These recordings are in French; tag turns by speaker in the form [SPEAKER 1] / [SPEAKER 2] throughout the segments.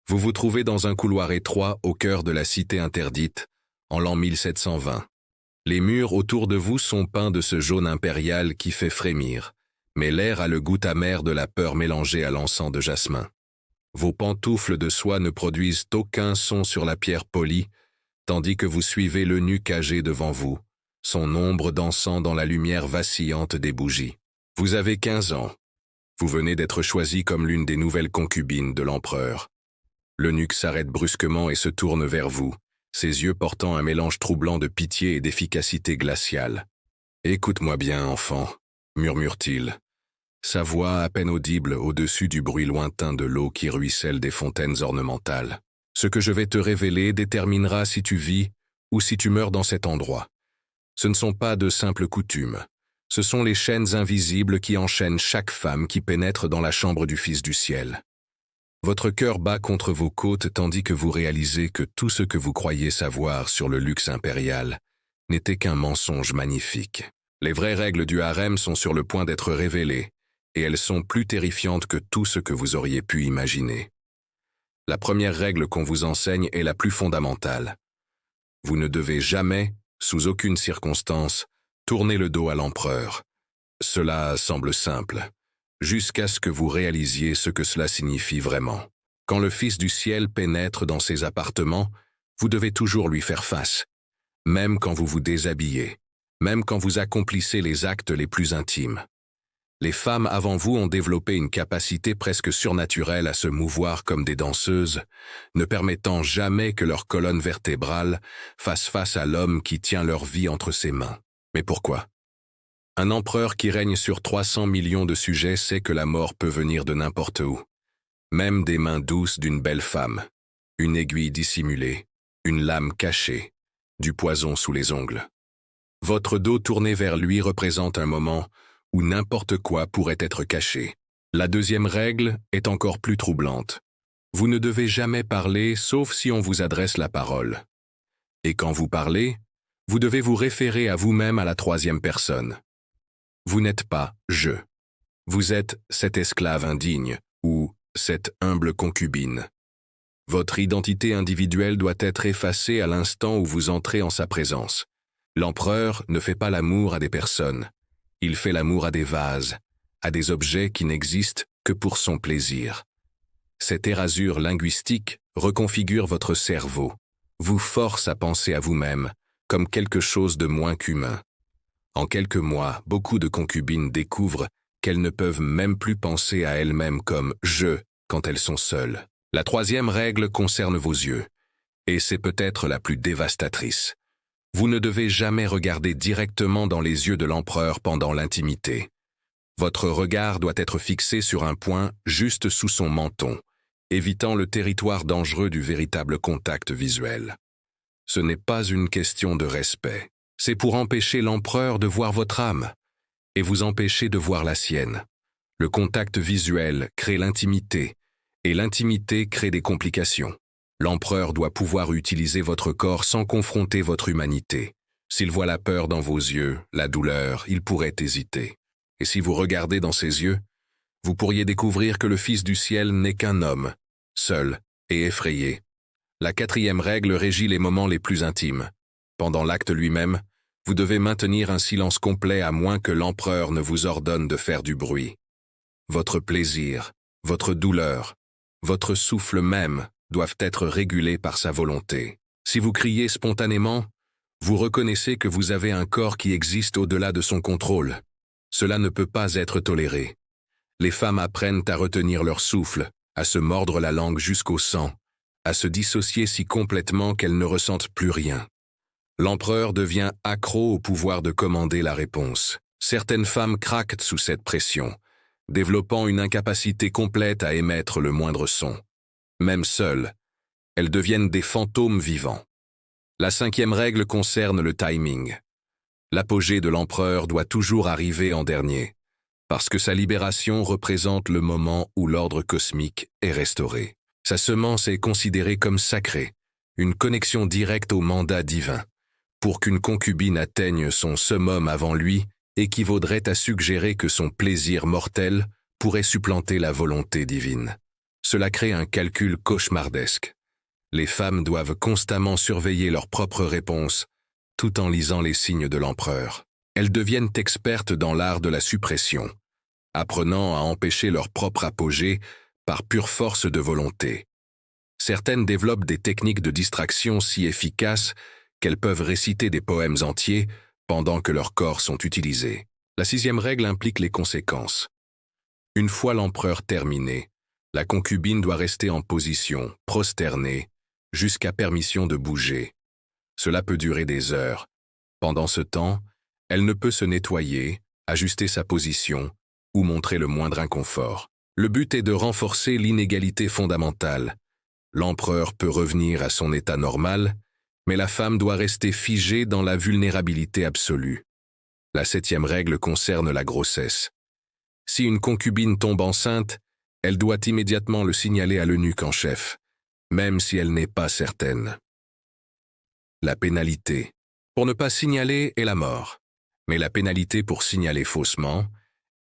[SPEAKER 1] Vous vous trouvez dans un couloir étroit au cœur de la cité interdite, en l'an 1720. Les murs autour de vous sont peints de ce jaune impérial qui fait frémir, mais l'air a le goût amer de la peur mélangée à l'encens de jasmin. Vos pantoufles de soie ne produisent aucun son sur la pierre polie, tandis que vous suivez l'eunuque âgé devant vous, son ombre dansant dans la lumière vacillante des bougies. Vous avez 15 ans. Vous venez d'être choisi comme l'une des nouvelles concubines de l'empereur. L'eunuque s'arrête brusquement et se tourne vers vous, ses yeux portant un mélange troublant de pitié et d'efficacité glaciale. « Écoute-moi bien, enfant, » murmure-t-il, sa voix à peine audible au-dessus du bruit lointain de l'eau qui ruisselle des fontaines ornementales. « Ce que je vais te révéler déterminera si tu vis ou si tu meurs dans cet endroit. Ce ne sont pas de simples coutumes. Ce sont les chaînes invisibles qui enchaînent chaque femme qui pénètre dans la chambre du Fils du ciel. Votre cœur bat contre vos côtes tandis que vous réalisez que tout ce que vous croyez savoir sur le luxe impérial n'était qu'un mensonge magnifique. Les vraies règles du harem sont sur le point d'être révélées, et elles sont plus terrifiantes que tout ce que vous auriez pu imaginer. La première règle qu'on vous enseigne est la plus fondamentale. Vous ne devez jamais, sous aucune circonstance, tourner le dos à l'empereur. Cela semble simple, jusqu'à ce que vous réalisiez ce que cela signifie vraiment. Quand le Fils du ciel pénètre dans ses appartements, vous devez toujours lui faire face, même quand vous vous déshabillez, même quand vous accomplissez les actes les plus intimes. Les femmes avant vous ont développé une capacité presque surnaturelle à se mouvoir comme des danseuses, ne permettant jamais que leur colonne vertébrale fasse face à l'homme qui tient leur vie entre ses mains. Mais pourquoi ? Un empereur qui règne sur 300 millions de sujets sait que la mort peut venir de n'importe où, même des mains douces d'une belle femme, une aiguille dissimulée, une lame cachée, du poison sous les ongles. Votre dos tourné vers lui représente un moment où n'importe quoi pourrait être caché. La deuxième règle est encore plus troublante. Vous ne devez jamais parler sauf si on vous adresse la parole. Et quand vous parlez, vous devez vous référer à vous-même à la troisième personne. Vous n'êtes pas « je ». Vous êtes cet esclave indigne ou cette humble concubine. Votre identité individuelle doit être effacée à l'instant où vous entrez en sa présence. L'empereur ne fait pas l'amour à des personnes. Il fait l'amour à des vases, à des objets qui n'existent que pour son plaisir. Cette érasure linguistique reconfigure votre cerveau, vous force à penser à vous-même comme quelque chose de moins qu'humain. En quelques mois, beaucoup de concubines découvrent qu'elles ne peuvent même plus penser à elles-mêmes comme « je » quand elles sont seules. La troisième règle concerne vos yeux, et c'est peut-être la plus dévastatrice. Vous ne devez jamais regarder directement dans les yeux de l'empereur pendant l'intimité. Votre regard doit être fixé sur un point juste sous son menton, évitant le territoire dangereux du véritable contact visuel. Ce n'est pas une question de respect. C'est pour empêcher l'empereur de voir votre âme et vous empêcher de voir la sienne. Le contact visuel crée l'intimité et l'intimité crée des complications. L'empereur doit pouvoir utiliser votre corps sans confronter votre humanité. S'il voit la peur dans vos yeux, la douleur, il pourrait hésiter. Et si vous regardez dans ses yeux, vous pourriez découvrir que le Fils du ciel n'est qu'un homme, seul et effrayé. La quatrième règle régit les moments les plus intimes. Pendant l'acte lui-même, vous devez maintenir un silence complet à moins que l'empereur ne vous ordonne de faire du bruit. Votre plaisir, votre douleur, votre souffle même doivent être régulés par sa volonté. Si vous criez spontanément, vous reconnaissez que vous avez un corps qui existe au-delà de son contrôle. Cela ne peut pas être toléré. Les femmes apprennent à retenir leur souffle, à se mordre la langue jusqu'au sang, à se dissocier si complètement qu'elles ne ressentent plus rien. L'empereur devient accro au pouvoir de commander la réponse. Certaines femmes craquent sous cette pression, développant une incapacité complète à émettre le moindre son. Même seules, elles deviennent des fantômes vivants. La cinquième règle concerne le timing. L'apogée de l'empereur doit toujours arriver en dernier, parce que sa libération représente le moment où l'ordre cosmique est restauré. Sa semence est considérée comme sacrée, une connexion directe au mandat divin. Pour qu'une concubine atteigne son summum avant lui, équivaudrait à suggérer que son plaisir mortel pourrait supplanter la volonté divine. Cela crée un calcul cauchemardesque. Les femmes doivent constamment surveiller leurs propres réponses, tout en lisant les signes de l'empereur. Elles deviennent expertes dans l'art de la suppression, apprenant à empêcher leur propre apogée par pure force de volonté. Certaines développent des techniques de distraction si efficaces qu'elles peuvent réciter des poèmes entiers pendant que leurs corps sont utilisés. La 6e règle implique les conséquences. Une fois l'empereur terminé, la concubine doit rester en position, prosternée, jusqu'à permission de bouger. Cela peut durer des heures. Pendant ce temps, elle ne peut se nettoyer, ajuster sa position ou montrer le moindre inconfort. Le but est de renforcer l'inégalité fondamentale. L'empereur peut revenir à son état normal, mais la femme doit rester figée dans la vulnérabilité absolue. La 7e règle concerne la grossesse. Si une concubine tombe enceinte, elle doit immédiatement le signaler à l'eunuque en chef, même si elle n'est pas certaine. La pénalité. Pour ne pas signaler est la mort, mais la pénalité pour signaler faussement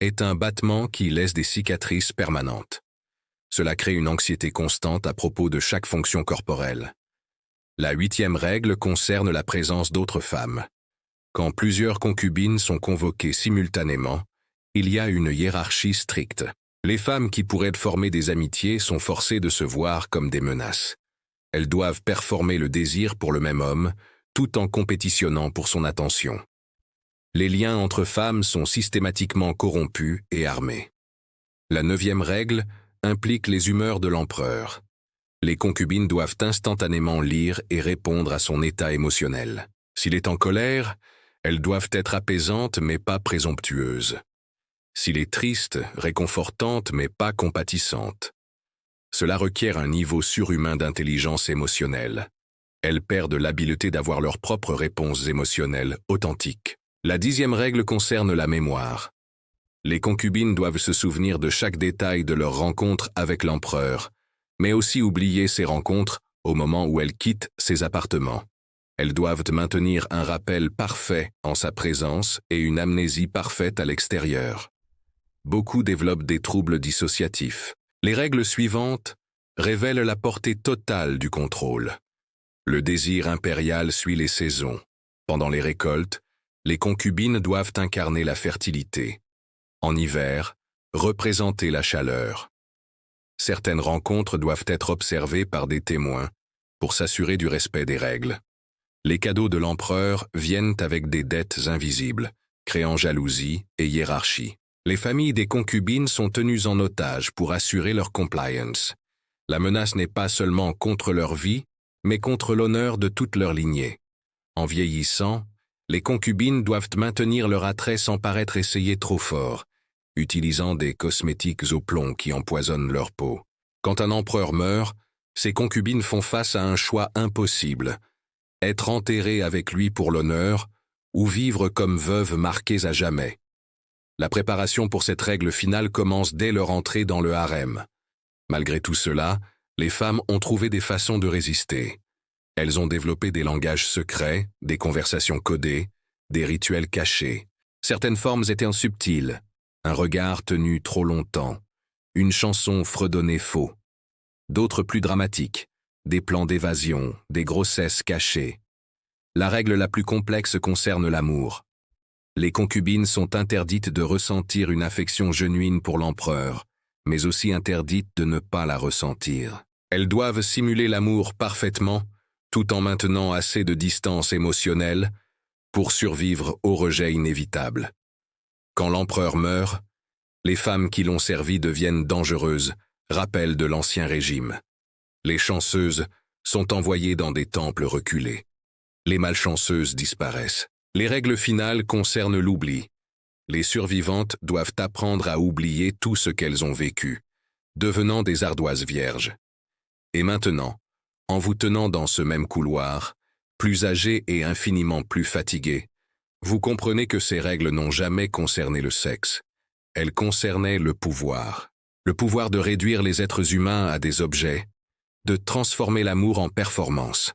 [SPEAKER 1] est un battement qui laisse des cicatrices permanentes. Cela crée une anxiété constante à propos de chaque fonction corporelle. La 8e règle concerne la présence d'autres femmes. Quand plusieurs concubines sont convoquées simultanément, il y a une hiérarchie stricte. Les femmes qui pourraient former des amitiés sont forcées de se voir comme des menaces. Elles doivent performer le désir pour le même homme, tout en compétitionnant pour son attention. Les liens entre femmes sont systématiquement corrompus et armés. La 9e règle implique les humeurs de l'empereur. Les concubines doivent instantanément lire et répondre à son état émotionnel. S'il est en colère, elles doivent être apaisantes mais pas présomptueuses. S'il est triste, réconfortantes mais pas compatissantes. Cela requiert un niveau surhumain d'intelligence émotionnelle. Elles perdent l'habileté d'avoir leurs propres réponses émotionnelles authentiques. La 10e règle concerne la mémoire. Les concubines doivent se souvenir de chaque détail de leur rencontre avec l'empereur, mais aussi oublier ces rencontres au moment où elles quittent ses appartements. Elles doivent maintenir un rappel parfait en sa présence et une amnésie parfaite à l'extérieur. Beaucoup développent des troubles dissociatifs. Les règles suivantes révèlent la portée totale du contrôle. Le désir impérial suit les saisons. Pendant les récoltes, les concubines doivent incarner la fertilité. En hiver, représenter la chaleur. Certaines rencontres doivent être observées par des témoins pour s'assurer du respect des règles. Les cadeaux de l'empereur viennent avec des dettes invisibles, créant jalousie et hiérarchie. Les familles des concubines sont tenues en otage pour assurer leur compliance. La menace n'est pas seulement contre leur vie, mais contre l'honneur de toute leur lignée. En vieillissant, les concubines doivent maintenir leur attrait sans paraître essayer trop fort, utilisant des cosmétiques au plomb qui empoisonnent leur peau. Quand un empereur meurt, ces concubines font face à un choix impossible: être enterrées avec lui pour l'honneur ou vivre comme veuves marquées à jamais. La préparation pour cette règle finale commence dès leur entrée dans le harem. Malgré tout cela, les femmes ont trouvé des façons de résister. Elles ont développé des langages secrets, des conversations codées, des rituels cachés. Certaines formes étaient subtiles, un regard tenu trop longtemps, une chanson fredonnée faux. D'autres plus dramatiques, des plans d'évasion, des grossesses cachées. La règle la plus complexe concerne l'amour. Les concubines sont interdites de ressentir une affection genuine pour l'empereur, mais aussi interdites de ne pas la ressentir. Elles doivent simuler l'amour parfaitement, tout en maintenant assez de distance émotionnelle pour survivre au rejet inévitable. Quand l'empereur meurt, les femmes qui l'ont servi deviennent dangereuses, rappel de l'ancien régime. Les chanceuses sont envoyées dans des temples reculés. Les malchanceuses disparaissent. Les règles finales concernent l'oubli. Les survivantes doivent apprendre à oublier tout ce qu'elles ont vécu, devenant des ardoises vierges. Et maintenant, en vous tenant dans ce même couloir, plus âgées et infiniment plus fatiguées, vous comprenez que ces règles n'ont jamais concerné le sexe. Elles concernaient le pouvoir. Le pouvoir de réduire les êtres humains à des objets, de transformer l'amour en performance.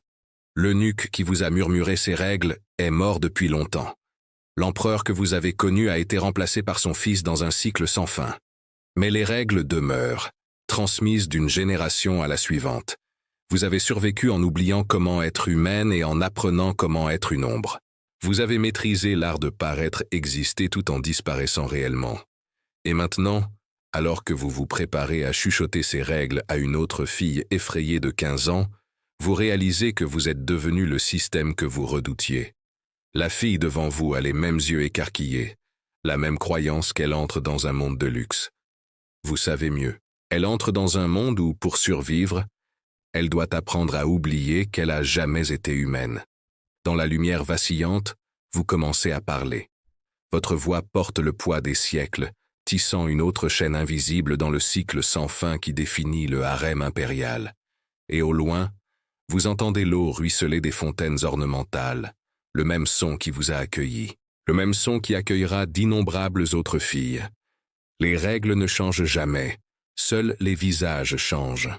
[SPEAKER 1] L'eunuque qui vous a murmuré ces règles est mort depuis longtemps. L'empereur que vous avez connu a été remplacé par son fils dans un cycle sans fin. Mais les règles demeurent, transmise d'une génération à la suivante. Vous avez survécu en oubliant comment être humaine et en apprenant comment être une ombre. Vous avez maîtrisé l'art de paraître exister tout en disparaissant réellement. Et maintenant, alors que vous vous préparez à chuchoter ces règles à une autre fille effrayée de 15 ans, vous réalisez que vous êtes devenu le système que vous redoutiez. La fille devant vous a les mêmes yeux écarquillés, la même croyance qu'elle entre dans un monde de luxe. Vous savez mieux. Elle entre dans un monde où, pour survivre, elle doit apprendre à oublier qu'elle a jamais été humaine. Dans la lumière vacillante, vous commencez à parler. Votre voix porte le poids des siècles, tissant une autre chaîne invisible dans le cycle sans fin qui définit le harem impérial. Et au loin, vous entendez l'eau ruisseler des fontaines ornementales, le même son qui vous a accueilli, le même son qui accueillera d'innombrables autres filles. Les règles ne changent jamais, seuls les visages changent.